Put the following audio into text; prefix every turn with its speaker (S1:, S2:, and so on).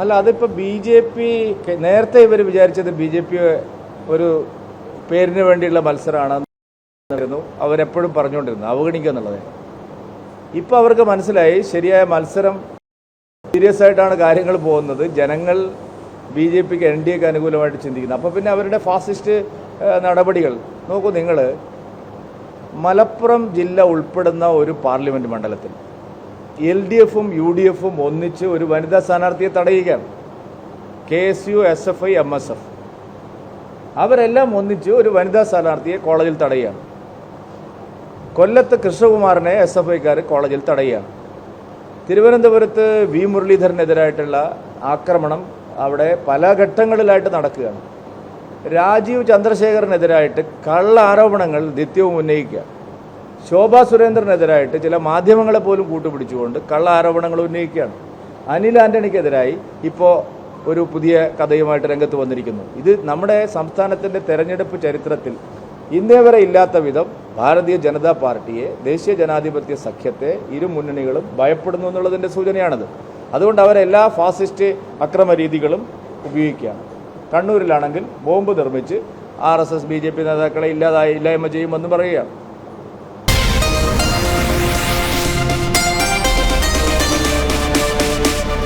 S1: അല്ല, അതിപ്പോൾ BJP നേരത്തെ ഇവർ വിചാരിച്ചത് BJP ഒരു പേരിന് വേണ്ടിയുള്ള മത്സരമാണെന്ന് അവരെപ്പോഴും പറഞ്ഞുകൊണ്ടിരുന്നു, അവഗണിക്കുക എന്നുള്ളത്. ഇപ്പോൾ അവർക്ക് മനസ്സിലായി ശരിയായ മത്സരം, സീരിയസ് ആയിട്ടാണ് കാര്യങ്ങൾ പോകുന്നത്. ജനങ്ങൾ BJPക്ക് NDAക്ക് അനുകൂലമായിട്ട് ചിന്തിക്കുന്നത്. അപ്പോൾ പിന്നെ അവരുടെ ഫാസിസ്റ്റ് നടപടികൾ നോക്കൂ. നിങ്ങൾ മലപ്പുറം ജില്ല ഉൾപ്പെടുന്ന ഒരു പാർലമെൻറ്റ് മണ്ഡലത്തിൽ LDFും UDFും ഒന്നിച്ച് ഒരു വനിതാ സ്ഥാനാർത്ഥിയെ തടയുകയാണ്. KSU, SFI, MSF അവരെല്ലാം ഒന്നിച്ച് ഒരു വനിതാ സ്ഥാനാർത്ഥിയെ കോളേജിൽ തടയുകയാണ്. കൊല്ലത്ത് കൃഷ്ണകുമാറിനെ SFIക്കാർ കോളേജിൽ തടയുകയാണ്. തിരുവനന്തപുരത്ത് V. മുരളീധരനെതിരായിട്ടുള്ള ആക്രമണം അവിടെ പല ഘട്ടങ്ങളിലായിട്ട് നടക്കുകയാണ്. രാജീവ് ചന്ദ്രശേഖരനെതിരായിട്ട് കള്ള ആരോപണങ്ങൾ നിത്യവും ഉന്നയിക്കുക. ശോഭാ സുരേന്ദ്രനെതിരായിട്ട് ചില മാധ്യമങ്ങളെ പോലും കൂട്ടുപിടിച്ചുകൊണ്ട് കള്ള ആരോപണങ്ങൾ ഉന്നയിക്കുകയാണ്. അനിൽ ആൻ്റണിക്കെതിരായി ഇപ്പോൾ ഒരു പുതിയ കഥയുമായിട്ട് രംഗത്ത് വന്നിരിക്കുന്നു. ഇത് നമ്മുടെ സംസ്ഥാനത്തിൻ്റെ തെരഞ്ഞെടുപ്പ് ചരിത്രത്തിൽ ഇന്നേ വരെ ഇല്ലാത്ത വിധം ഭാരതീയ ജനതാ പാർട്ടിയെ, ദേശീയ ജനാധിപത്യ സഖ്യത്തെ ഇരു മുന്നണികളും ഭയപ്പെടുന്നു എന്നുള്ളതിൻ്റെ സൂചനയാണത്. അതുകൊണ്ട് അവരെല്ലാ ഫാസിസ്റ്റ് അക്രമ രീതികളും ഉപയോഗിക്കുകയാണ്. കണ്ണൂരിലാണെങ്കിൽ ബോംബ് നിർമ്മിച്ച് RSS BJP നേതാക്കളെ ഇല്ലായ്മ ചെയ്യുമെന്ന് പറയുകയാണ്.